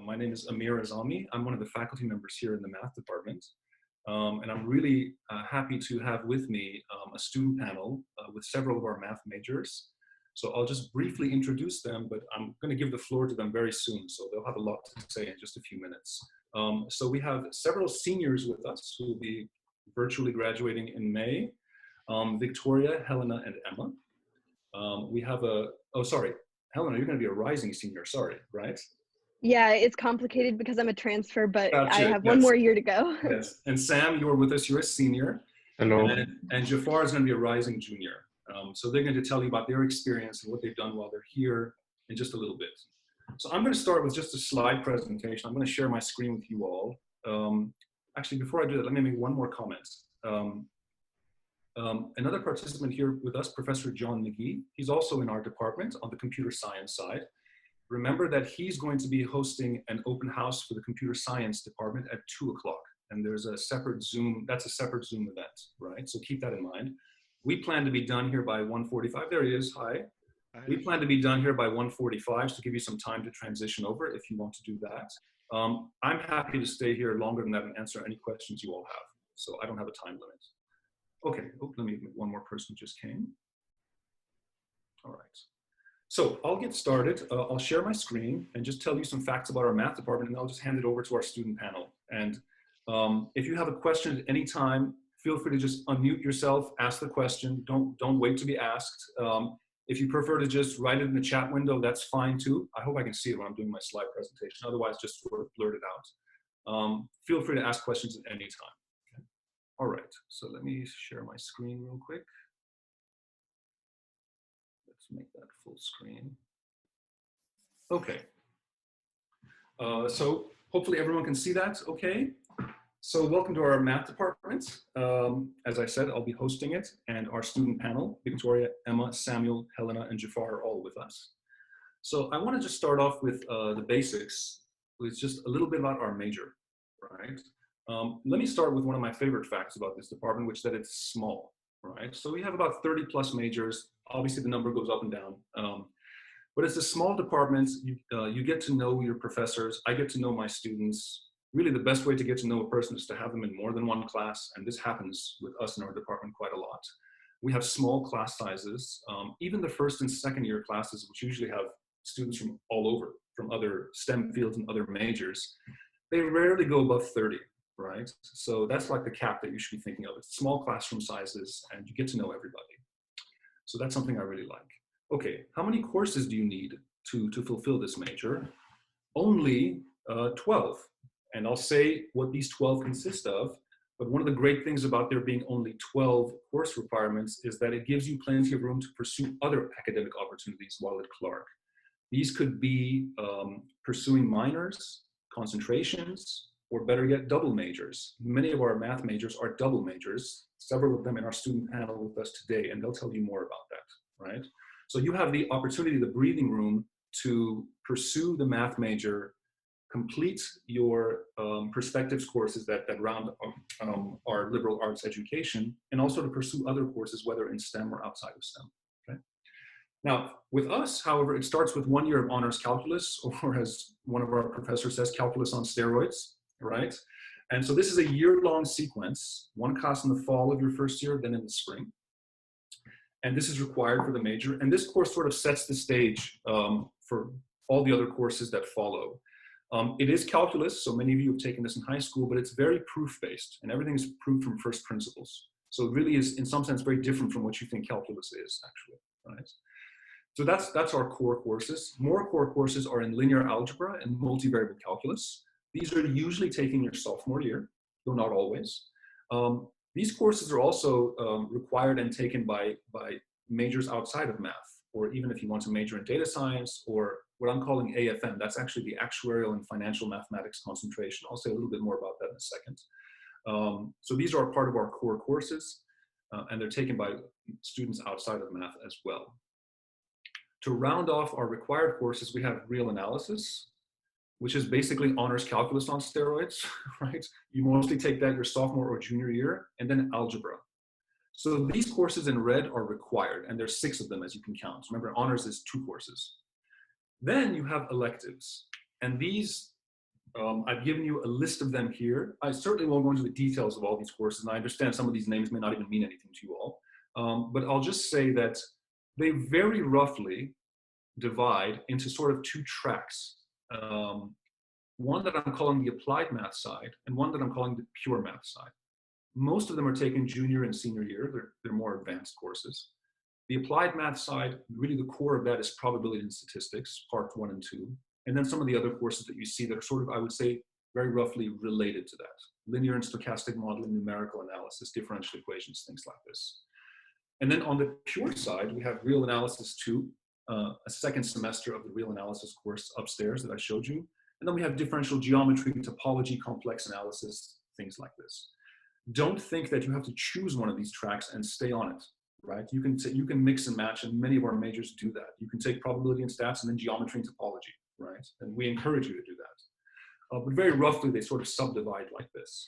My name is Amir Azami. I'm one of the faculty members here in the math department. And I'm really happy to have with me a student panel with several of our math majors. So I'll just briefly introduce them, but I'm going to give the floor to them very soon. So they'll have a lot to say in just a few minutes. So we have several seniors with us who will be virtually graduating in May. Victoria, Helena, and Emma. We have Helena, you're going to be a rising senior, sorry, right? Yeah, it's complicated because I'm a transfer, but Gotcha. I have one more year to go. Yes, and Sam, you are with us, you're a senior. Hello. And Jafar is going to be a rising junior. So they're going to tell you about their experience and what they've done while they're here in just a little bit. So I'm going to start with just a slide presentation. I'm going to share my screen with you all. Actually, before I do that, let me make one more comment. Another participant here with us, Professor John Mcgee, he's also in our department on the computer science side. Remember that he's going to be hosting an open house for the computer science department at 2 o'clock. And there's a separate Zoom, that's a separate Zoom event, right? So keep that in mind. We plan to be done here by 1:45. There he is, hi. We plan to be done here by 1:45 to give you some time to transition over if you want to do that. I'm happy to stay here longer than that and answer any questions you all have. So I don't have a time limit. Okay, let me, one more person just came. All right. So I'll get started. I'll share my screen and just tell you some facts about our math department, and I'll just hand it over to our student panel. And if you have a question at any time, feel free to just unmute yourself, ask the question. Don't wait to be asked. If you prefer to just write it in the chat window, that's fine too. I hope I can see it when I'm doing my slide presentation. Otherwise, just sort of blurt it out. Feel free to ask questions at any time. Okay. All right, so let me share my screen real quick. Let's make that full screen. Okay. So hopefully everyone can see that okay. So welcome to our math department. As I said, I'll be hosting it, and our student panel, Victoria, Emma, Samuel, Helena, and Jafar are all with us. So I want to just start off with the basics, with just a little bit about our major, right? Let me start with one of my favorite facts about this department, which is that it's small, right? So we have about 30 plus majors. Obviously the number goes up and down, but it's a small department. You get to know your professors. I get to know my students. Really the best way to get to know a person is to have them in more than one class, and this happens with us in our department quite a lot. We have small class sizes. Even the first and second year classes, which usually have students from all over, from other STEM fields and other majors, they rarely go above 30. Right? So that's like the cap that you should be thinking of. It's small classroom sizes and you get to know everybody. So that's something I really like. Okay, how many courses do you need to fulfill this major? Only 12. And I'll say what these 12 consist of, but one of the great things about there being only 12 course requirements is that it gives you plenty of room to pursue other academic opportunities while at Clark. These could be pursuing minors, concentrations, or better yet, double majors. Many of our math majors are double majors, several of them in our student panel with us today, and they'll tell you more about that, right? So you have the opportunity, the breathing room to pursue the math major, complete your perspectives courses that round our liberal arts education, and also to pursue other courses, whether in STEM or outside of STEM, okay? Now, with us, however, it starts with 1 year of honors calculus, or as one of our professors says, calculus on steroids. Right? And so this is a year-long sequence, one class in the fall of your first year, then in the spring. And this is required for the major. And this course sort of sets the stage for all the other courses that follow. It is calculus, so many of you have taken this in high school, but it's very proof-based, and everything is proved from first principles. So it really is, in some sense, very different from what you think calculus is, actually, right? So that's our core courses. More core courses are in linear algebra and multivariable calculus. These are usually taken your sophomore year, though not always. These courses are also required and taken by majors outside of math, or even if you want to major in data science, or what I'm calling AFM, that's actually the Actuarial and Financial Mathematics Concentration. I'll say a little bit more about that in a second. So these are part of our core courses, and they're taken by students outside of math as well. To round off our required courses, we have real analysis, which is basically honors calculus on steroids, right? You mostly take that your sophomore or junior year, and then algebra. So these courses in red are required, and there's 6 of them as you can count. Remember, honors is 2 courses. Then you have electives, and these I've given you a list of them here. I certainly won't go into the details of all these courses, and I understand some of these names may not even mean anything to you all. But I'll just say that they very roughly divide into sort of two tracks. One that I'm calling the applied math side, and one that I'm calling the pure math side. Most of them are taken junior and senior year. They're more advanced courses. The applied math side, really the core of that is probability and statistics, part 1 and 2. And then some of the other courses that you see that are sort of, I would say, very roughly related to that. Linear and stochastic modeling, numerical analysis, differential equations, things like this. And then on the pure side, we have real analysis 2, a second semester of the real analysis course upstairs that I showed you. And then we have differential geometry, topology, complex analysis, things like this. Don't think that you have to choose one of these tracks and stay on it, right? You can mix and match, and many of our majors do that. You can take probability and stats and then geometry and topology, right? And we encourage you to do that. But very roughly, they sort of subdivide like this.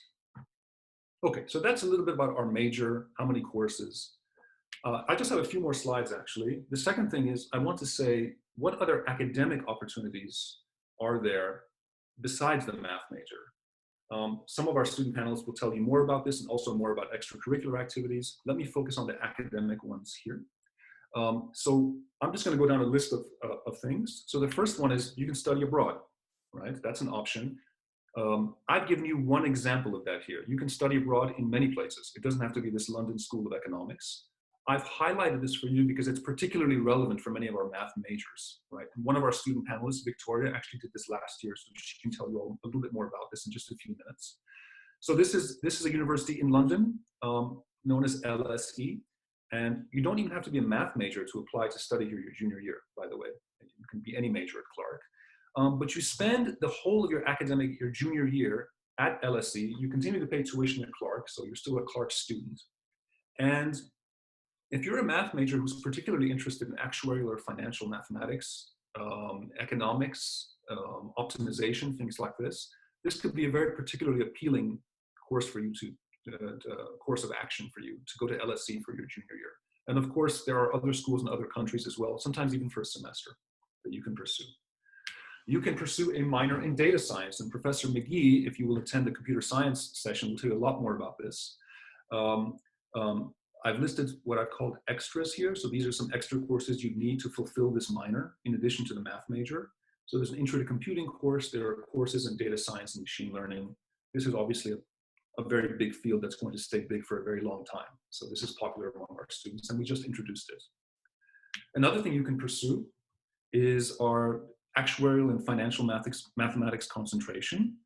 Okay, so that's a little bit about our major, how many courses. I just have a few more slides, actually. The second thing is I want to say, what other academic opportunities are there besides the math major? Some of our student panelists will tell you more about this and also more about extracurricular activities. Let me focus on the academic ones here. So I'm just going to go down a list of things. So the first one is you can study abroad, right? That's an option. I've given you one example of that here. You can study abroad in many places. It doesn't have to be this London School of Economics. I've highlighted this for you because it's particularly relevant for many of our math majors, right? And one of our student panelists, Victoria, actually did this last year, so she can tell you all a little bit more about this in just a few minutes. So this is a university in London, known as LSE, and you don't even have to be a math major to apply to study here your junior year, by the way. You can be any major at Clark. But you spend the whole of your junior year at LSE. You continue to pay tuition at Clark, so you're still a Clark student. And if you're a math major who's particularly interested in actuarial or financial mathematics, economics, optimization, things like this, this could be a very particularly appealing course for you course of action for you to go to LSE for your junior year. And of course, there are other schools in other countries as well, sometimes even for a semester that you can pursue. You can pursue a minor in data science, and Professor Mcgee, if you will attend the computer science session, will tell you a lot more about this. I've listed what I've called extras here. So these are some extra courses you need to fulfill this minor in addition to the math major. So there's an intro to computing course. There are courses in data science and machine learning. This is obviously a very big field that's going to stay big for a very long time. So this is popular among our students, and we just introduced it. Another thing you can pursue is our actuarial and financial mathematics concentration.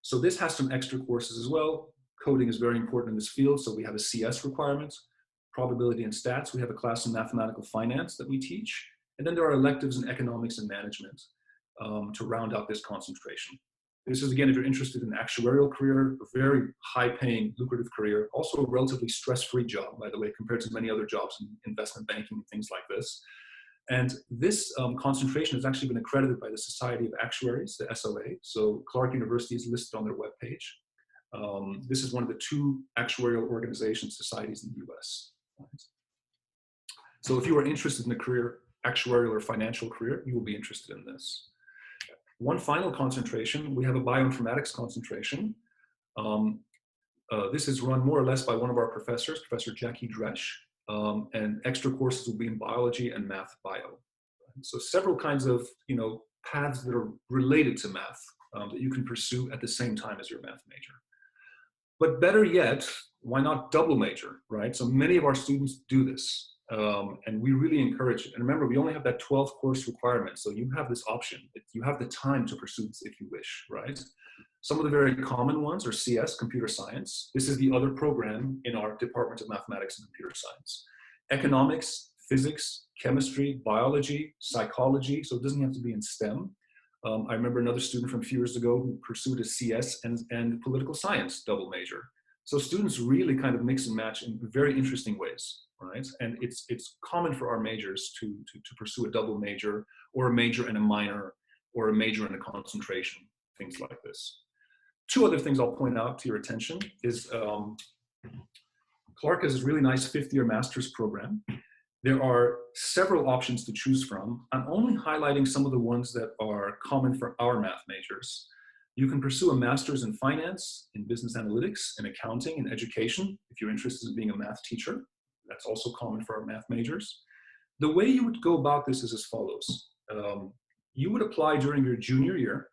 So this has some extra courses as well. Coding is very important in this field, so we have a CS requirement. Probability and stats, we have a class in mathematical finance that we teach. And then there are electives in economics and management to round out this concentration. This is, again, if you're interested in an actuarial career, a very high-paying, lucrative career, also a relatively stress-free job, by the way, compared to many other jobs in investment banking and things like this. And this concentration has actually been accredited by the Society of Actuaries, the SOA. So Clark University is listed on their webpage. This is one of the 2 actuarial organization societies in the US. So if you are interested in a career, actuarial or financial career, you will be interested in this. One final concentration, we have a bioinformatics concentration. This is run more or less by one of our professors, Professor Jackie Dresch, and extra courses will be in biology and math bio. So several kinds of paths that are related to math that you can pursue at the same time as your math major. But better yet, why not double major, right? So many of our students do this, and we really encourage it. And remember, we only have that 12 course requirement, so you have this option. You have the time to pursue this if you wish, right? Some of the very common ones are CS, computer science. This is the other program in our Department of Mathematics and Computer Science. Economics, physics, chemistry, biology, psychology, so it doesn't have to be in STEM. I remember another student from a few years ago who pursued a CS and political science double major. So students really kind of mix and match in very interesting ways, right? And it's common for our majors to pursue a double major or a major and a minor or a major and a concentration, things like this. 2 other things I'll point out to your attention is Clark has this really nice 5th-year master's program. There are several options to choose from. I'm only highlighting some of the ones that are common for our math majors. You can pursue a master's in finance, in business analytics, in accounting, in education, if you're interested in being a math teacher. That's also common for our math majors. The way you would go about this is as follows. You would apply during your junior year,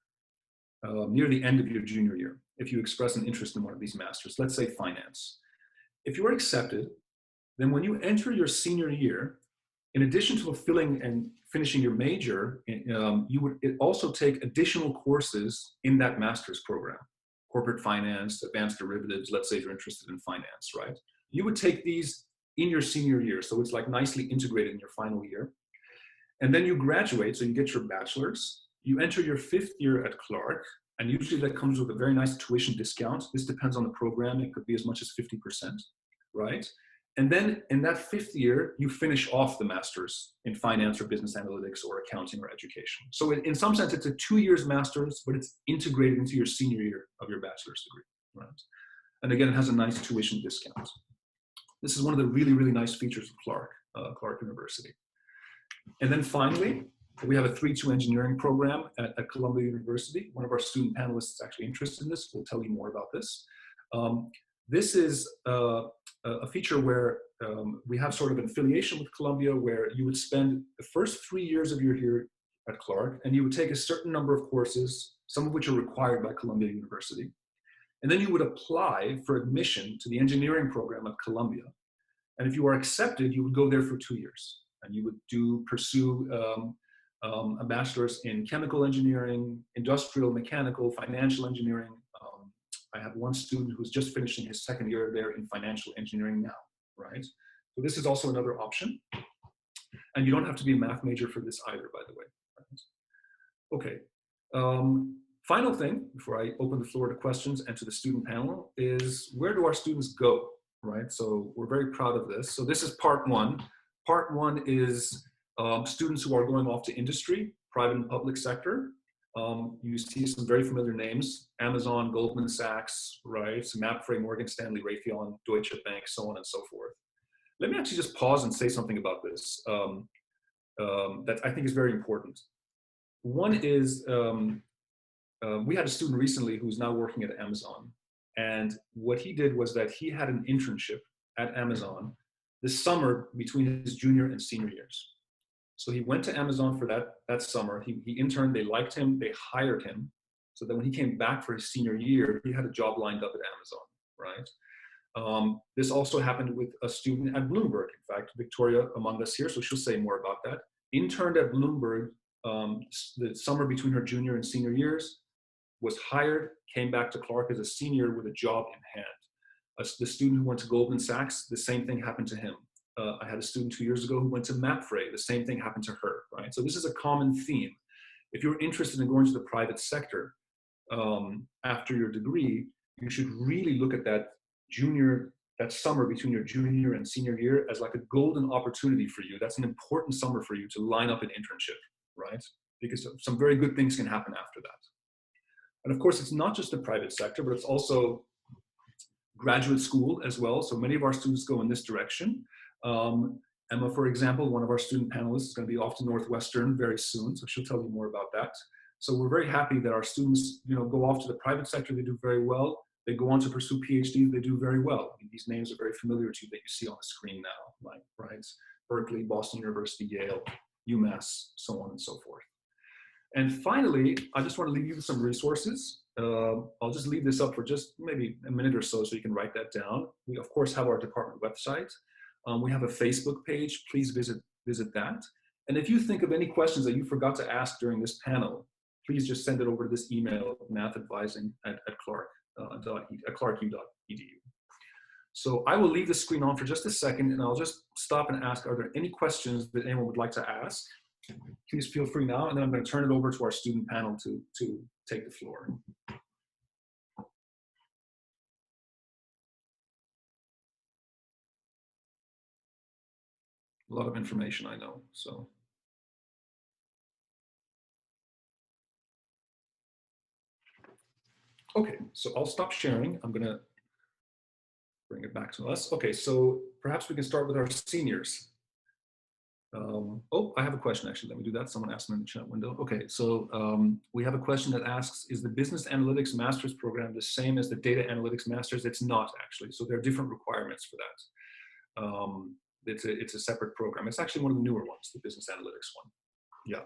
near the end of your junior year, if you express an interest in one of these masters, let's say finance. If you are accepted, then when you enter your senior year, in addition to fulfilling and finishing your major, you would also take additional courses in that master's program. Corporate finance, advanced derivatives, let's say you're interested in finance, right? You would take these in your senior year, so it's like nicely integrated in your final year. And then you graduate, so you get your bachelor's. You enter your 5th year at Clark, and usually that comes with a very nice tuition discount. This depends on the program. It could be as much as 50%, right? And then in that 5th year, you finish off the master's in finance or business analytics or accounting or education. So in some sense, it's a 2 years master's, but it's integrated into your senior year of your bachelor's degree, right? And again, it has a nice tuition discount. This is one of the really, really nice features of Clark University. And then finally, we have a 3-2 engineering program at Columbia University. One of our student panelists is actually interested in this. We'll tell you more about this. This is a feature where we have sort of an affiliation with Columbia, where you would spend the first 3 years of your year at Clark, and you would take a certain number of courses, some of which are required by Columbia University. And then you would apply for admission to the engineering program at Columbia. And if you are accepted, you would go there for 2 years. And you would pursue a bachelor's in chemical engineering, industrial, mechanical, financial engineering. I have one student who's just finishing his 2nd year there in financial engineering now, right? So this is also another option. And you don't have to be a math major for this either, by the way. Right? Okay. Final thing, before I open the floor to questions and to the student panel, is where do our students go, right? So we're very proud of this. So this is part 1. Part 1 is students who are going off to industry, private and public sector. You see some very familiar names: Amazon, Goldman Sachs, right? Mapfre, Morgan Stanley, Raytheon, Deutsche Bank, so on and so forth. Let me actually just pause and say something about this that I think is very important. One is, we had a student recently who's now working at Amazon. And what he did was that he had an internship at Amazon this summer between his junior and senior years. So he went to Amazon for that summer. He interned, they liked him, they hired him. So that when he came back for his senior year, he had a job lined up at Amazon, right? This also happened with a student at Bloomberg. In fact, Victoria among us here, so she'll say more about that. Interned at Bloomberg the summer between her junior and senior years, was hired, came back to Clark as a senior with a job in hand. The student who went to Goldman Sachs, the same thing happened to him. I had a student 2 years ago who went to Mapfre, the same thing happened to her, right? So this is a common theme. If you're interested in going to the private sector after your degree, you should really look at that summer between your junior and senior year as like a golden opportunity for you. That's an important summer for you to line up an internship, right? Because some very good things can happen after that. And of course, it's not just the private sector, but it's also graduate school as well. So many of our students go in this direction. Emma, for example, one of our student panelists, is going to be off to Northwestern very soon, so she'll tell you more about that. So we're very happy that our students, go off to the private sector, they do very well. They go on to pursue PhDs, they do very well. I mean, these names are very familiar to you that you see on the screen now, like, right? Berkeley, Boston University, Yale, UMass, so on and so forth. And finally, I just want to leave you with some resources. I'll just leave this up for just maybe a minute or so you can write that down. We, of course, have our department website. We have a Facebook page. Please visit that. And if you think of any questions that you forgot to ask during this panel, please just send it over to this email, mathadvising@clarku.edu. So I will leave the screen on for just a second, and I'll just stop and ask, are there any questions that anyone would like to ask? Please feel free now, and then I'm going to turn it over to our student panel to take the floor. A lot of information, I know, so. Okay, so I'll stop sharing. I'm going to bring it back to us. Okay, so perhaps we can start with our seniors. Oh, I have a question actually. Let me do that. Someone asked me in the chat window. Okay, so we have a question that asks, is the Business Analytics Master's program the same as the Data Analytics Master's? It's not actually. So there are different requirements for that. It's a separate program. It's actually one of the newer ones, the Business Analytics one. Yeah.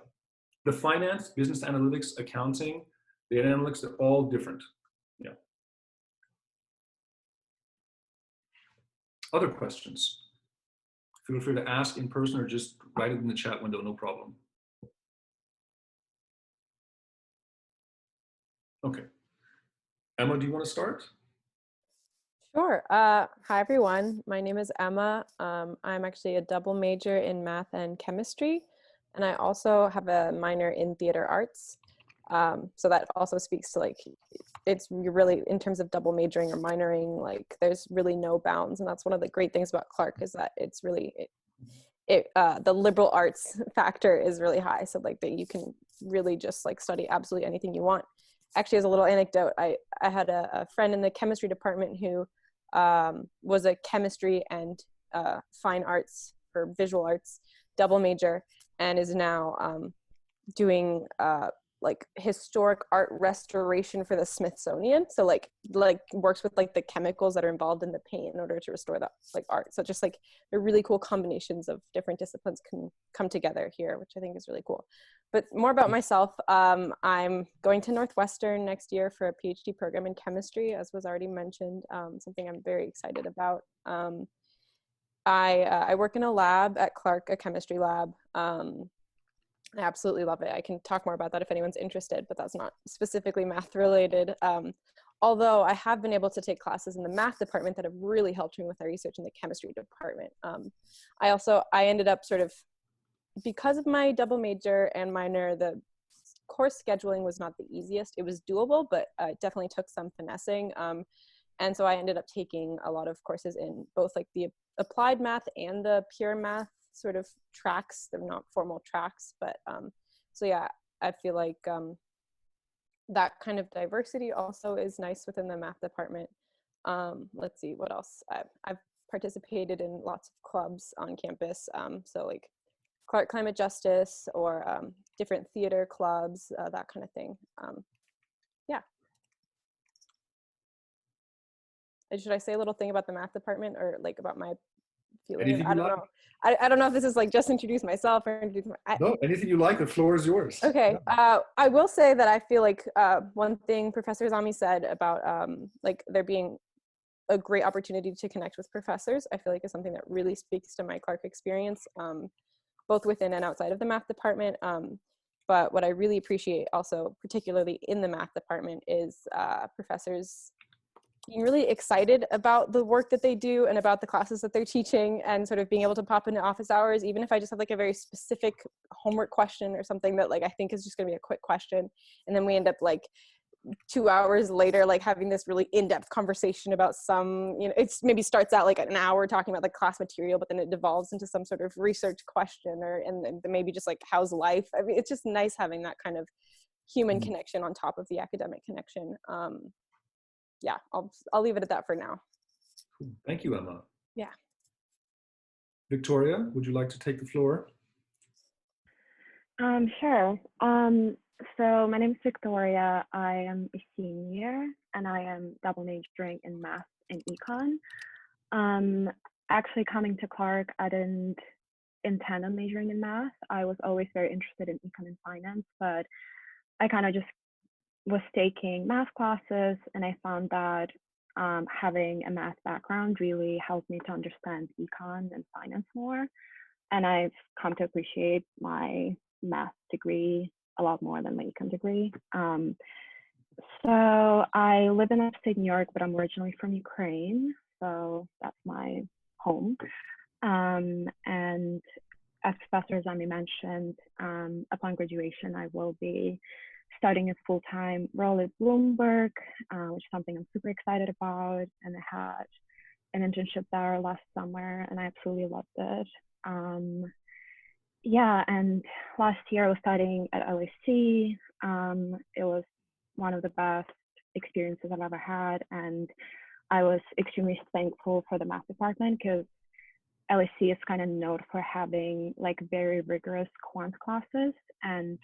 The finance, business analytics, accounting, data analytics, they're all different. Yeah. Other questions? Feel free to ask in person or just write it in the chat window, no problem. Okay. Emma, do you want to start? Sure. Hi, everyone. My name is Emma. I'm actually a double major in math and chemistry, and I also have a minor in theater arts. So that also speaks to you're really, in terms of double majoring or minoring, like there's really no bounds. And that's one of the great things about Clark is that it's really, the liberal arts factor is really high. So like that you can really just like study absolutely anything you want. Actually, as a little anecdote, I had a friend in the chemistry department who was a chemistry and fine arts or visual arts double major and is now doing like historic art restoration for the Smithsonian. So like works with like the chemicals that are involved in the paint in order to restore that like art. So just like the really cool combinations of different disciplines can come together here, which I think is really cool. But more about myself, I'm going to Northwestern next year for a PhD program in chemistry, as was already mentioned, something I'm very excited about. I work in a lab at Clark, a chemistry lab. I absolutely love it. I can talk more about that if anyone's interested, but that's not specifically math related. Although I have been able to take classes in the math department that have really helped me with my research in the chemistry department. I ended up sort of, because of my double major and minor, the course scheduling was not the easiest. It was doable, but it definitely took some finessing. And so I ended up taking a lot of courses in both like the applied math and the pure math sort of tracks. They're not formal tracks, but so yeah, I feel like that kind of diversity also is nice within the math department. Let's see what else. I've participated in lots of clubs on campus, so like Clark Climate Justice or different theater clubs, that kind of thing. Yeah. Should I say a little thing about the math department or like about my feeling? Anything I don't know. I don't know if this is like just introduce myself or introduce no, anything you like, the floor is yours. Okay. Yeah. I will say that I feel like one thing Professor Zami said about like there being a great opportunity to connect with professors, I feel like is something that really speaks to my Clark experience, both within and outside of the math department. But what I really appreciate also, particularly in the math department, is professors being really excited about the work that they do and about the classes that they're teaching, and sort of being able to pop into office hours, even if I just have like a very specific homework question or something that like I think is just gonna be a quick question. And then we end up like 2 hours later, like having this really in-depth conversation about some, you know, it's maybe starts out like an hour talking about the class material, but then it devolves into some sort of research question and maybe just like how's life. I mean, it's just nice having that kind of human connection on top of the academic connection. Yeah, I'll leave it at that for now. Cool. Thank you, Emma. Yeah. Victoria, would you like to take the floor? Sure. So my name is Victoria. I am a senior and I am double majoring in math and econ. Actually coming to Clark, I didn't intend on majoring in math. I was always very interested in econ and finance, but I kind of just was taking math classes and I found that having a math background really helped me to understand econ and finance more. And I've come to appreciate my math degree a lot more than my econ degree. So I live in upstate New York, but I'm originally from Ukraine. So that's my home. And as Professor Zami mentioned, upon graduation, I will be starting a full-time role at Bloomberg, which is something I'm super excited about. And I had an internship there last summer and I absolutely loved it. Yeah, and last year I was studying at LSE. It was one of the best experiences I've ever had. And I was extremely thankful for the math department because LSE is kind of known for having like very rigorous quant classes, and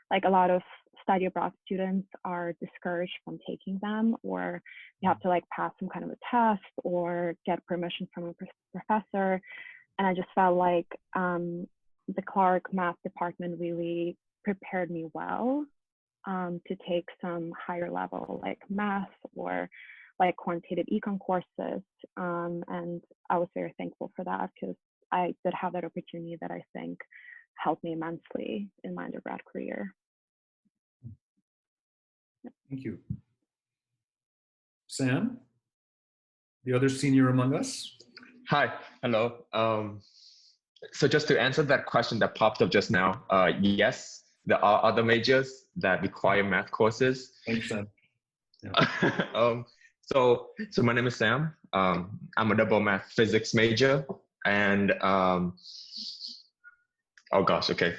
like a lot of study abroad students are discouraged from taking them, or you have to like pass some kind of a test or get permission from a professor. And I just felt like the Clark math department really prepared me well to take some higher level like math or like quantitative econ courses. And I was very thankful for that, because I did have that opportunity that I think helped me immensely in my undergrad career. Thank you. Sam, the other senior among us. Hi, hello. So just to answer that question that popped up just now, yes, there are other majors that require math courses. Thanks, Sam. Yeah. So my name is Sam. I'm a double math physics major, and oh gosh, okay,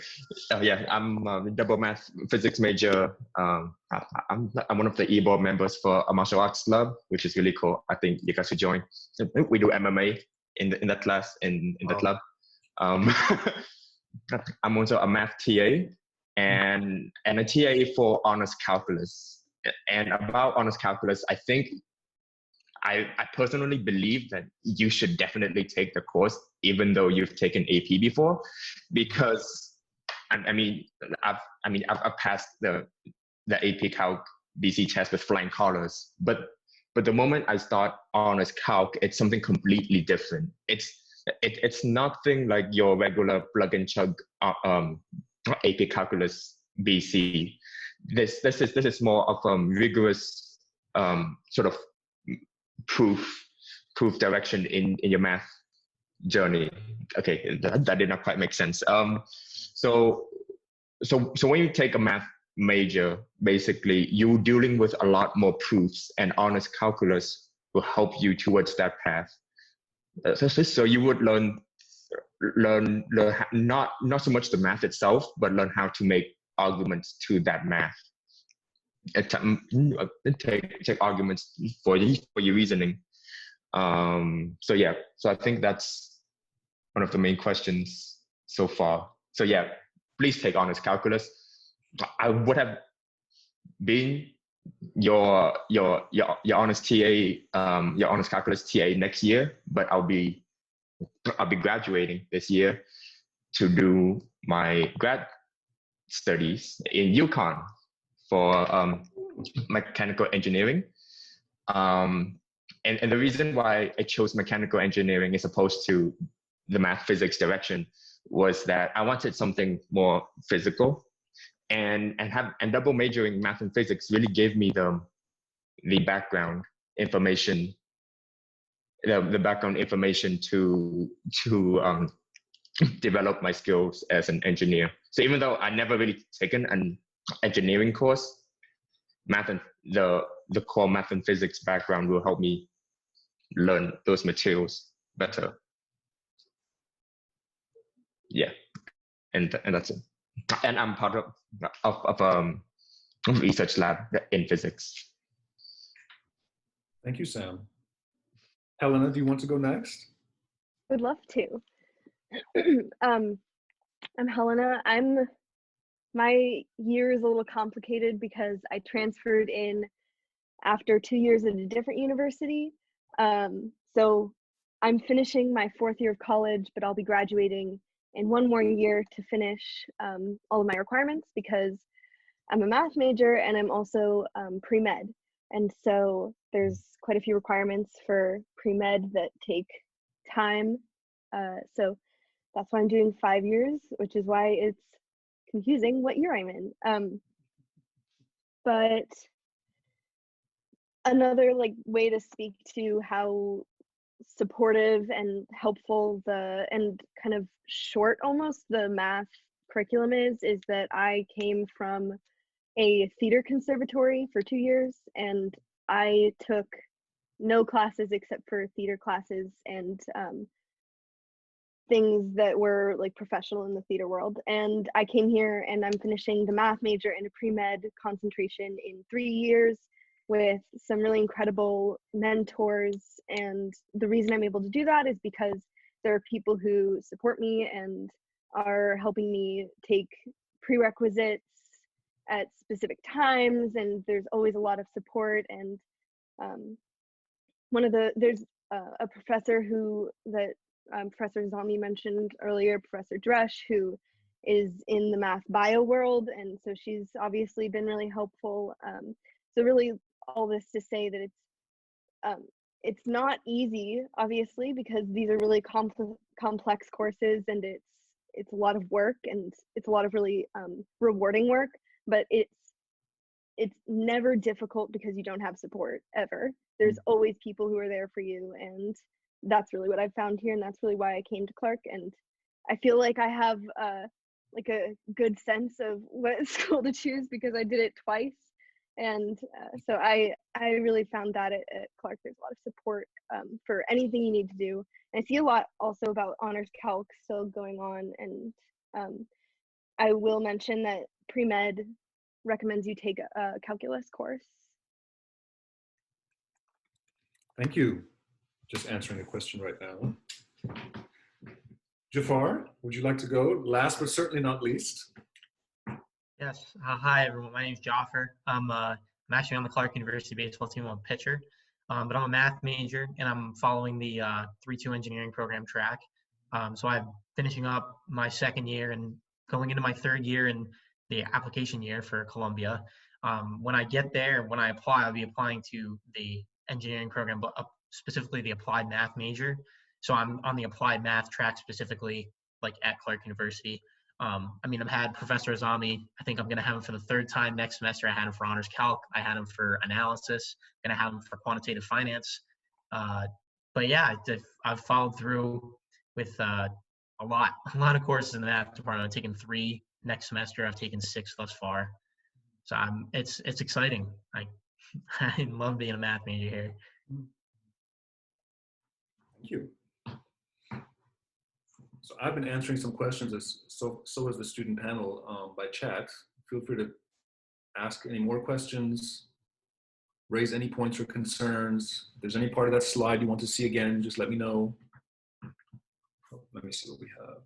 yeah, I'm a double math physics major. I'm one of the e-board members for a martial arts club, which is really cool. I think you guys should join. We do MMA in that class in the club. I'm also a math TA and a TA for honors calculus. And about honors calculus, I think I personally believe that you should definitely take the course, even though you've taken AP before, because I've passed the AP Calc BC test with flying colors, but the moment I start honors calc, it's something completely different. It's nothing like your regular plug and chug AP Calculus BC. This is more of a rigorous sort of proof direction in your math journey. Okay, that did not quite make sense. So when you take a math major, basically you're dealing with a lot more proofs, and honors calculus will help you towards that path. So you would learn not so much the math itself, but learn how to make arguments to that math. Take arguments for your reasoning. So I think that's one of the main questions so far. So yeah, please take honors calculus. I would have been your honors TA, your honors calculus TA next year, but I'll be graduating this year to do my grad studies in UConn for mechanical engineering. And the reason why I chose mechanical engineering as opposed to the math physics direction was that I wanted something more physical, and double majoring math and physics really gave me the background information, the background information to develop my skills as an engineer. So even though I never really taken an engineering course, math and the core math and physics background will help me learn those materials better. Yeah, and that's it. And I'm part of a research lab in physics. Thank you, Sam. Helena, do you want to go next? Would love to. I'm Helena. My year is a little complicated because I transferred in after 2 years at a different university. So I'm finishing my 4th year of college, but I'll be graduating in 1 more year to finish all of my requirements, because I'm a math major and I'm also pre-med. And so there's quite a few requirements for pre-med that take time. So that's why I'm doing 5 years, which is why it's confusing what year I'm in. But another way to speak to how supportive and helpful and kind of short almost the math curriculum is that I came from a theater conservatory for 2 years, and I took no classes except for theater classes and things that were professional in the theater world. And I came here and I'm finishing the math major in a pre-med concentration in 3 years with some really incredible mentors. And the reason I'm able to do that is because there are people who support me and are helping me take prerequisites at specific times, and there's always a lot of support. And there's a professor Professor Zami mentioned earlier, Professor Dresch, who is in the math bio world, and so she's obviously been really helpful. So really, all this to say that it's not easy, obviously, because these are really complex courses, and it's a lot of work, and it's a lot of really rewarding work, but it's never difficult because you don't have support, ever. There's always people who are there for you, and that's really what I've found here, and that's really why I came to Clark. And I feel like I have like a good sense of what school to choose because I did it twice. And so I really found that at Clark there's a lot of support for anything you need to do. And I see a lot also about honors calc still going on. And I will mention that pre-med recommends you take a calculus course. Thank you. Just answering a question right now. Jafar, would you like to go? Last but certainly not least. Yes. Hi, everyone. My name is Jaffer. I'm actually on the Clark University baseball team. I'm a pitcher, but I'm a math major, and I'm following the 3-2 engineering program track. So I'm finishing up my second year and going into my third year in the application year for Columbia. When I get there, when I apply, I'll be applying to the engineering program, but specifically the applied math major. So I'm on the applied math track specifically, like at Clark University. I mean, I've had Professor Azami. I think I'm going to have him for the third time next semester. I had him for honors calc. I had him for analysis. Going to have him for quantitative finance. But yeah, I've followed through with a lot of courses in the math department. I've taken 3 next semester. I've taken 6 thus far. So it's exciting. I love being a math major here. Thank you. So I've been answering some questions, so has the student panel by chat. Feel free to ask any more questions, raise any points or concerns. If there's any part of that slide you want to see again, just let me know. Let me see what we have.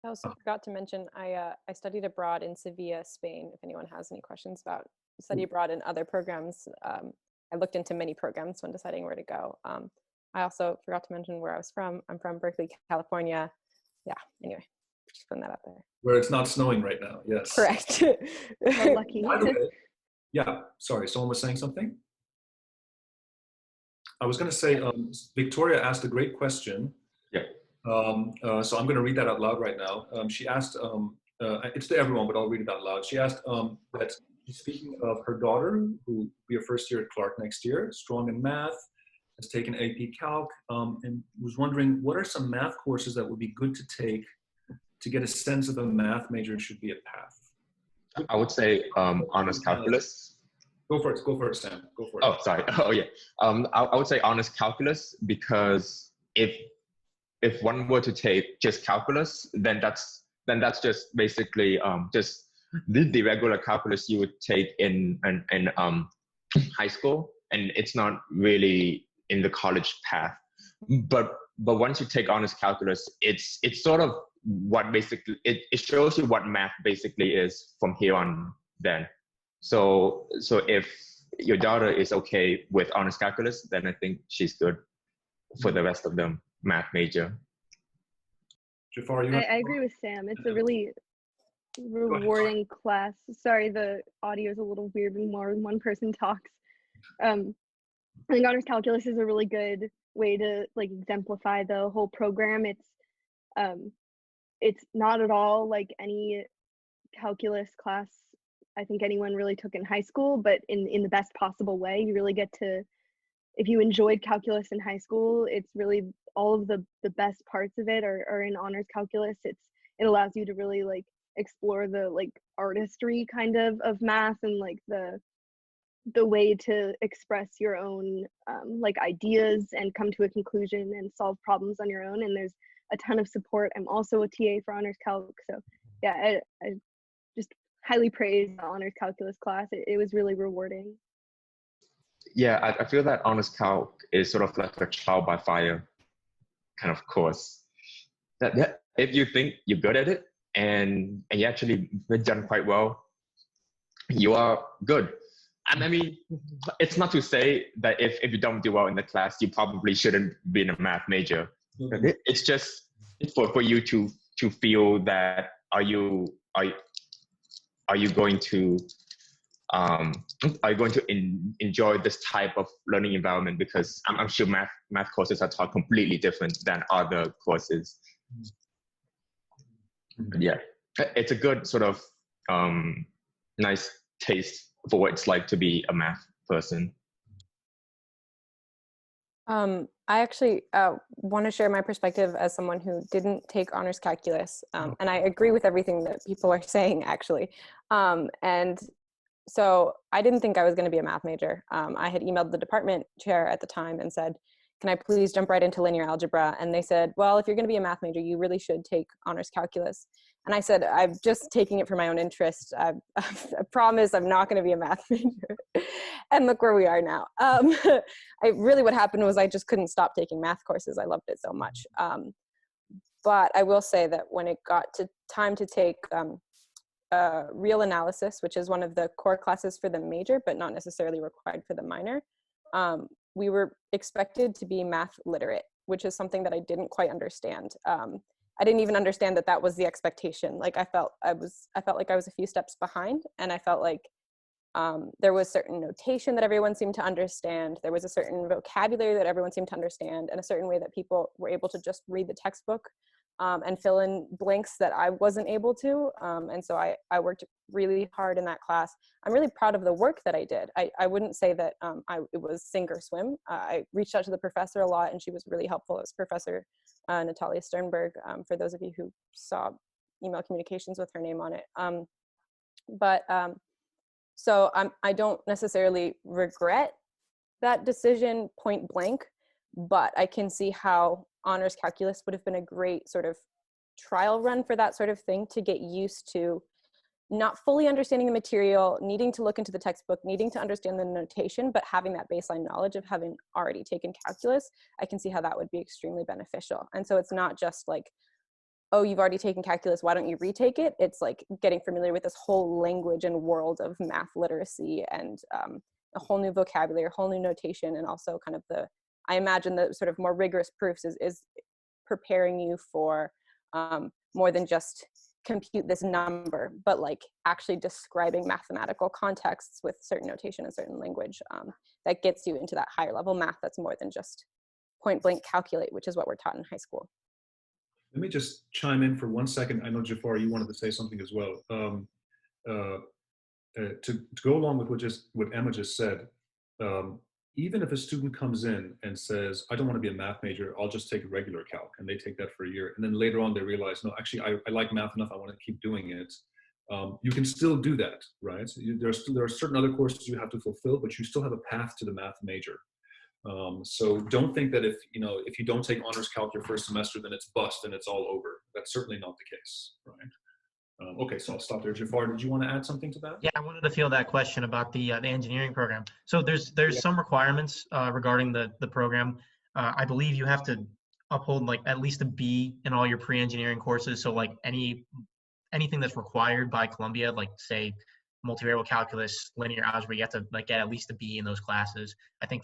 I also forgot to mention, I studied abroad in Sevilla, Spain, if anyone has any questions about study abroad in other programs. I looked into many programs when deciding where to go. I also forgot to mention where I was from. I'm from Berkeley, California. Yeah, anyway, just putting that out there. Where it's not snowing right now, yes. Correct. Well, lucky. By the way, yeah, sorry, someone was saying something? I was going to say, Victoria asked a great question. Yeah. So I'm going to read that out loud right now. She asked, it's to everyone, but I'll read it out loud. She asked that she's speaking of her daughter, who will be a first year at Clark next year, strong in math, has taken AP Calc, and was wondering what are some math courses that would be good to take to get a sense of a math major should be a path? I would say honors calculus. Go for it, Sam. Go for it. Oh, sorry. Oh, yeah. I would say honors calculus because if one were to take just calculus, then that's just basically just the regular calculus you would take in high school, and it's not really in the college path. But once you take honors calculus, it's sort of what basically it shows you what math basically is from here on then. So if your daughter is okay with honors calculus, then I think she's good for the rest of the math major. Jafar, you I agree with Sam. It's a really rewarding class. Sorry, the audio is a little weird when more than one person talks. I think honors calculus is a really good way to like exemplify the whole program. It's not at all like any calculus class I think anyone really took in high school, but in the best possible way. You really get to, if you enjoyed calculus in high school, it's really all of the best parts of it are in honors calculus. It allows you to really like explore the like artistry kind of math and like the way to express your own like ideas and come to a conclusion and solve problems on your own. And there's a ton of support. I'm also a TA for honors calc, so yeah, I just highly praise the honors calculus class. It was really rewarding. Yeah, I feel that honors calc is sort of like a trial by fire kind of course. That if you think you're good at it and you actually done quite well, you are good. And I mean, it's not to say that if you don't do well in the class, you probably shouldn't be in a math major. It's just for you to feel that are you going to enjoy this type of learning environment, because I'm sure math courses are taught completely different than other courses. But yeah, it's a good sort of nice taste for what it's like to be a math person. I actually want to share my perspective as someone who didn't take honors calculus, and I agree with everything that people are saying, actually. And so I didn't think I was going to be a math major. I had emailed the department chair at the time and said, can I please jump right into linear algebra? And they said, well, if you're going to be a math major, you really should take honors calculus. And I said, I'm just taking it for my own interest. I promise I'm not going to be a math major. And look where we are now. Really what happened was I just couldn't stop taking math courses. I loved it so much. But I will say that when it got to time to take real analysis, which is one of the core classes for the major, but not necessarily required for the minor, we were expected to be math literate, which is something that I didn't quite understand. I didn't even understand that that was the expectation. Like I felt like I was a few steps behind, and I felt like there was certain notation that everyone seemed to understand. There was a certain vocabulary that everyone seemed to understand, and a certain way that people were able to just read the textbook and fill in blanks that I wasn't able to. And so I worked really hard in that class. I'm really proud of the work that I did. I wouldn't say that it was sink or swim. I reached out to the professor a lot, and she was really helpful. It was Professor Natalia Sternberg, for those of you who saw email communications with her name on it. So I don't necessarily regret that decision point blank, but I can see how honors calculus would have been a great sort of trial run for that sort of thing, to get used to not fully understanding the material, needing to look into the textbook, needing to understand the notation, but having that baseline knowledge of having already taken calculus. I can see how that would be extremely beneficial. And so it's not just like, oh, you've already taken calculus, why don't you retake it? It's like getting familiar with this whole language and world of math literacy, and a whole new vocabulary, a whole new notation, and also kind of I imagine the sort of more rigorous proofs is preparing you for more than just compute this number, but like actually describing mathematical contexts with certain notation and certain language that gets you into that higher level math that's more than just point blank calculate, which is what we're taught in high school. Let me just chime in for 1 second. I know, Jafar, you wanted to say something as well. To go along with what Emma just said, even if a student comes in and says, I don't want to be a math major, I'll just take regular calc, and they take that for a year, and then later on they realize, no, actually, I like math enough, I want to keep doing it. You can still do that, right? There are certain other courses you have to fulfill, but you still have a path to the math major. So don't think that if you don't take honors calc your first semester, then it's bust and it's all over. That's certainly not the case, right? Okay, so I'll stop there. Jafar, did you want to add something to that? Yeah, I wanted to field that question about the engineering program. So there's some requirements regarding the program. I believe you have to uphold like at least a B in all your pre-engineering courses. So like anything that's required by Columbia, like say multivariable calculus, linear algebra, you have to like get at least a B in those classes. I think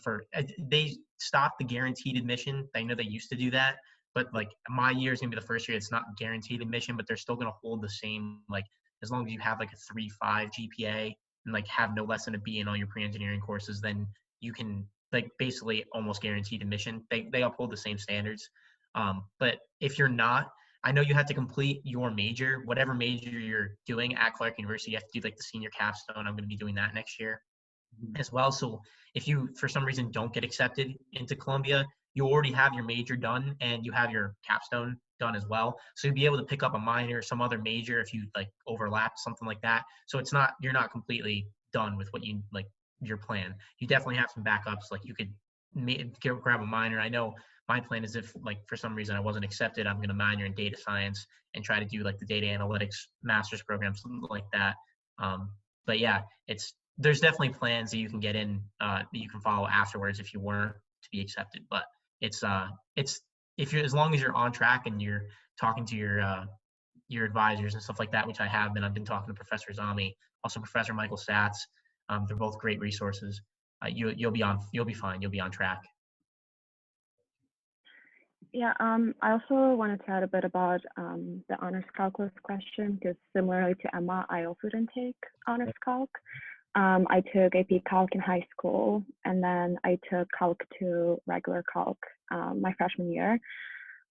they stopped the guaranteed admission. I know they used to do that, but like my year is gonna be the first year it's not guaranteed admission, but they're still gonna hold the same, like as long as you have like a 3.5 GPA and like have no less than a B in all your pre-engineering courses, then you can like basically almost guaranteed admission. They uphold the same standards. But if you're not, I know you have to complete your major, whatever major you're doing at Clark University. You have to do like the senior capstone. I'm going to be doing that next year as well. So if you, for some reason, don't get accepted into Columbia, you already have your major done and you have your capstone done as well. So you'll be able to pick up a minor or some other major if you like overlap, something like that. So you're not completely done with what you like your plan. You definitely have some backups. Like you could grab a minor. I know my plan is if like for some reason I wasn't accepted, I'm going to minor in data science and try to do like the data analytics master's program, something like that. But yeah, it's there's definitely plans that you can get in that you can follow afterwards if you weren't to be accepted. But it's if you're, as long as you're on track and you're talking to your advisors and stuff like that, which I have been. I've been talking to Professor Zami, also Professor Michael Satz. They're both great resources. You'll be fine. You'll be on track. Yeah, I also wanted to add a bit about the honors calculus question, because similarly to Emma, I also didn't take honors calc. I took AP Calc in high school, and then I took Calc 2 regular Calc my freshman year.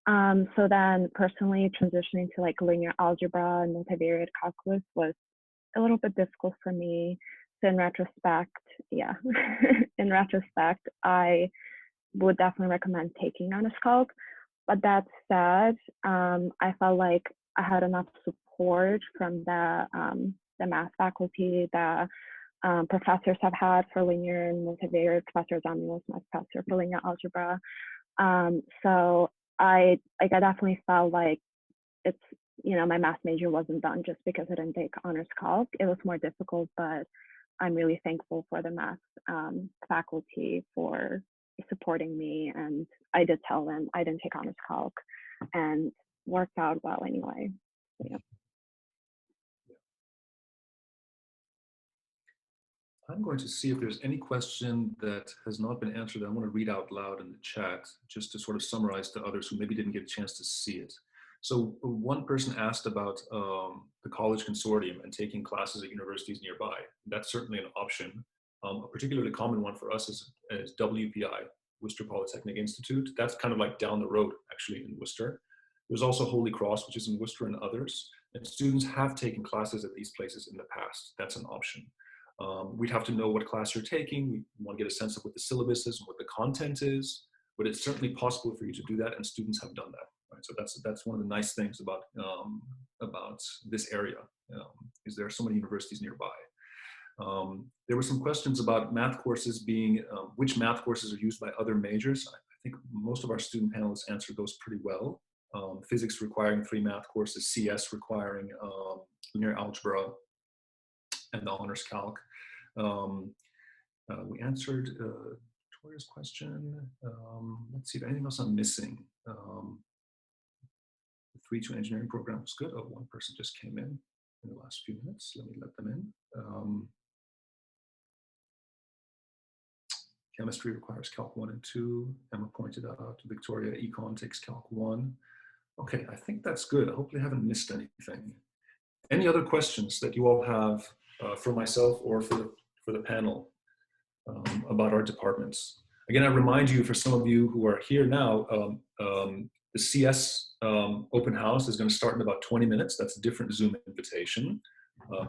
So then personally transitioning to like linear algebra and multivariate calculus was a little bit difficult for me. So in retrospect, yeah, in retrospect, I would definitely recommend taking honors calc. But that said, I felt like I had enough support from the math faculty, the professors have had for linear and multivariate. Professor Zami was my professor for linear algebra. So I definitely felt like it's, you know, my math major wasn't done just because I didn't take honors calc. It was more difficult, but I'm really thankful for the math faculty for supporting me. And I did tell them I didn't take honors calc, and worked out well anyway. So, yeah. I'm going to see if there's any question that has not been answered that I want to read out loud in the chat, just to sort of summarize to others who maybe didn't get a chance to see it. So one person asked about the college consortium and taking classes at universities nearby. That's certainly an option. A particularly common one for us is WPI, Worcester Polytechnic Institute. That's kind of like down the road, actually, in Worcester. There's also Holy Cross, which is in Worcester, and others. And students have taken classes at these places in the past. That's an option. We'd have to know what class you're taking. We want to get a sense of what the syllabus is and what the content is, but it's certainly possible for you to do that, and students have done that. Right? So that's one of the nice things about this area, is there are so many universities nearby. There were some questions about math courses being, which math courses are used by other majors. I think most of our student panelists answered those pretty well. Physics requiring 3 math courses, CS requiring linear algebra, and the honors calc. We answered Toria's question. Let's see if anything else I'm missing. The 3-2 engineering program was good. Oh, one person just came in the last few minutes. Let me let them in. Chemistry requires Calc 1 and 2. Emma pointed out. Victoria, Econ takes Calc 1. Okay, I think that's good. I hopefully haven't missed anything. Any other questions that you all have for myself or for the panel about our departments? Again, I remind you, for some of you who are here now, the CS open house is going to start in about 20 minutes. That's a different Zoom invitation.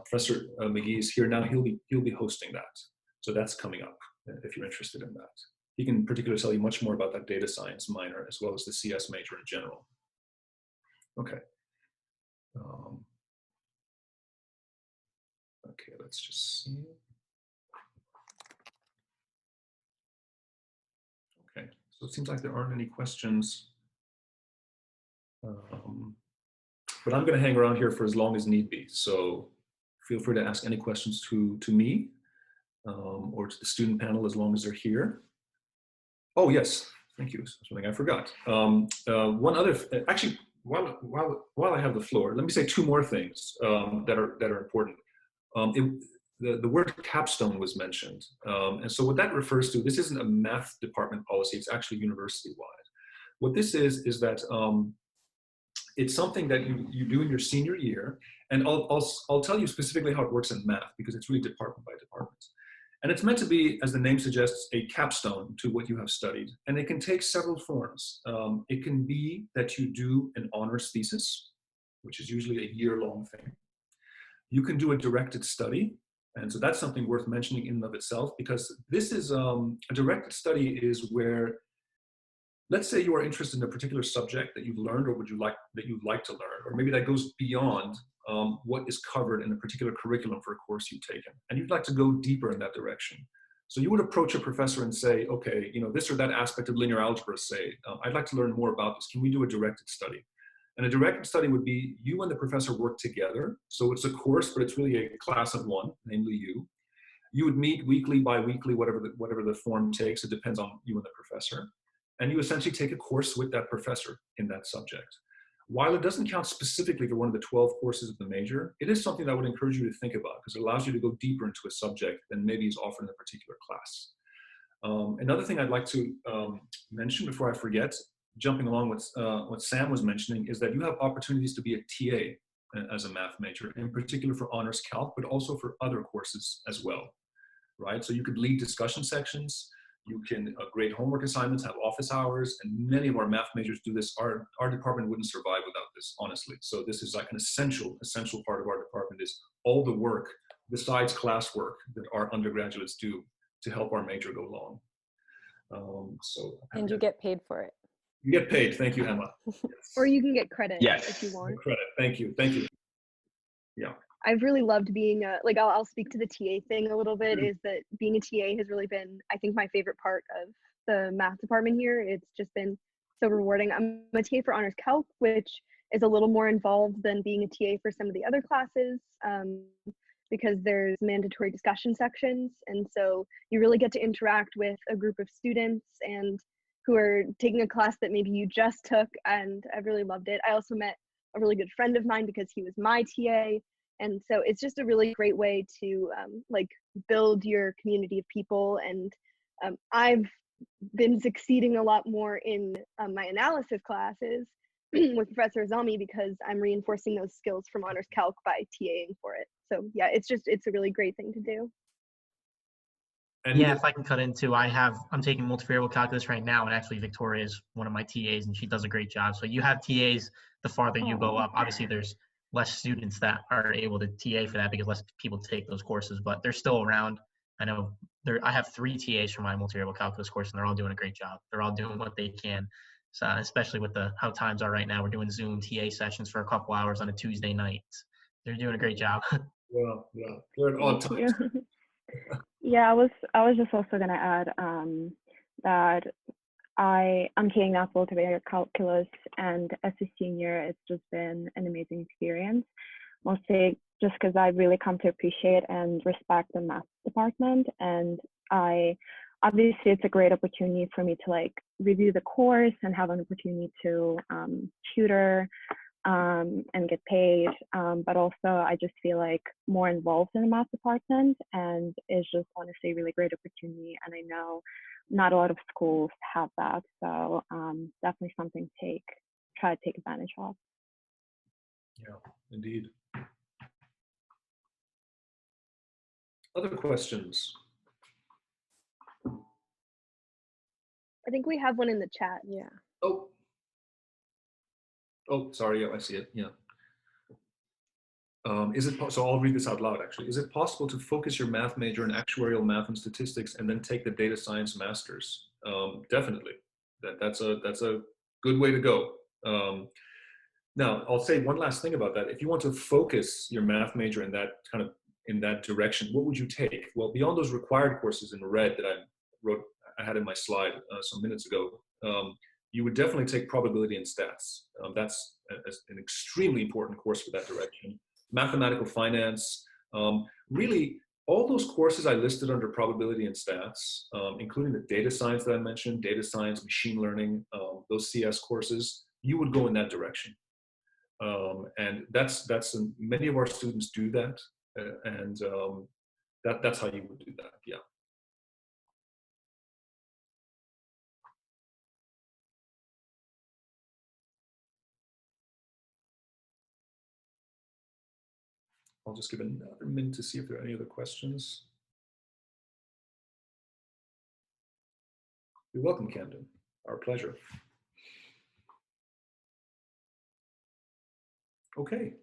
Professor Mcgee is here now. He'll be hosting that. So that's coming up if you're interested in that. He can particularly tell you much more about that data science minor as well as the CS major in general. Okay. Okay, let's just see. Okay, so it seems like there aren't any questions. But I'm going to hang around here for as long as need be. So feel free to ask any questions to me or to the student panel as long as they're here. Oh, yes, thank you. Something I forgot. One other, actually, while I have the floor, let me say 2 more things that are important. The word capstone was mentioned. And so what that refers to, this isn't a math department policy, it's actually university-wide. What this is that it's something that you do in your senior year, and I'll tell you specifically how it works in math, because it's really department by department. And it's meant to be, as the name suggests, a capstone to what you have studied. And it can take several forms. It can be that you do an honors thesis, which is usually a year-long thing. You can do a directed study. And so that's something worth mentioning in and of itself, because this is a directed study is where, let's say you are interested in a particular subject that you've learned or that you'd like to learn, or maybe that goes beyond what is covered in a particular curriculum for a course you've taken, and you'd like to go deeper in that direction. So you would approach a professor and say, okay, you know, this or that aspect of linear algebra, say, I'd like to learn more about this. Can we do a directed study? And a directed study would be you and the professor work together. So it's a course, but it's really a class of one, namely you. You would meet weekly, bi-weekly, whatever the form takes. It depends on you and the professor. And you essentially take a course with that professor in that subject. While it doesn't count specifically for one of the 12 courses of the major, it is something that I would encourage you to think about because it allows you to go deeper into a subject than maybe is offered in a particular class. Another thing I'd like to mention before I forget, jumping along with what Sam was mentioning, is that you have opportunities to be a TA as a math major, in particular for honors calc, but also for other courses as well, right? So you could lead discussion sections, you can grade homework assignments, have office hours, and many of our math majors do this. Our department wouldn't survive without this, honestly. So this is like an essential part of our department is all the work besides classwork that our undergraduates do to help our major go along. And you get paid for it. You get paid. Thank you, Emma. Yes. Or you can get credit Yes. if you want. Credit. Thank you. Thank you. Yeah. I've really loved being like I'll speak to the TA thing a little bit, is that being a TA has really been, I think, my favorite part of the math department here. It's just been so rewarding. I'm a TA for honors calc, which is a little more involved than being a TA for some of the other classes, because there's mandatory discussion sections. And so you really get to interact with a group of students and who are taking a class that maybe you just took, and I've really loved it. I also met a really good friend of mine because he was my TA. And so it's just a really great way to like build your community of people. And I've been succeeding a lot more in my analysis classes with Professor Azami because I'm reinforcing those skills from honors calc by TAing for it. So yeah, it's a really great thing to do. And Yeah, if I can cut into, I'm taking multivariable calculus right now, and actually Victoria is one of my TAs, and she does a great job. So you have TAs the farther you go up. Obviously, there's less students that are able to TA for that because less people take those courses, but they're still around. I know I have 3 TAs for my multivariable calculus course, and they're all doing a great job. They're all doing what they can. So especially with how times are right now, we're doing Zoom TA sessions for a couple hours on a Tuesday night. They're doing a great job. yeah. We're at odd times. Yeah, I was just also gonna add that I'm taking up multivariable calculus, and as a senior, it's just been an amazing experience. Mostly just because I really come to appreciate and respect the math department, and obviously it's a great opportunity for me to like review the course and have an opportunity to tutor and get paid, but also I just feel like more involved in the math department, and it's just honestly a really great opportunity. And I know not a lot of schools have that, so definitely something to try to take advantage of. Yeah, indeed. Other questions? I think we have one in the chat. Yeah. Oh, sorry. Yeah, I see it. Yeah. So I'll read this out loud, actually. Is it possible to focus your math major in actuarial math and statistics and then take the data science masters? Definitely. That's a good way to go. Now, I'll say one last thing about that. If you want to focus your math major in that direction, what would you take? Well, beyond those required courses in red that I had in my slide some minutes ago, you would definitely take probability and stats. That's an extremely important course for that direction. Mathematical finance, really all those courses I listed under probability and stats, including the data science that I mentioned, data science, machine learning, those CS courses, you would go in that direction. And many of our students do that, and that's how you would do that, yeah. I'll just give another minute to see if there are any other questions. You're welcome, Camden. Our pleasure. Okay.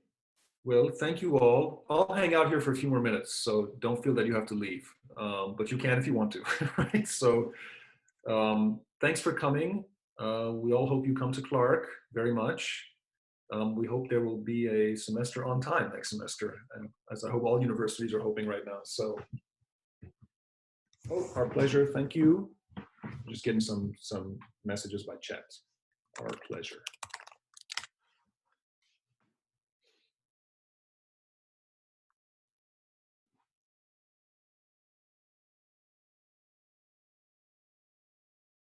Well, thank you all. I'll hang out here for a few more minutes, so don't feel that you have to leave, but you can if you want to, right? So thanks for coming. We all hope you come to Clark very much. We hope there will be a semester on time next semester, and as I hope all universities are hoping right now. So, our pleasure. Thank you. I'm just getting some messages by chat. Our pleasure.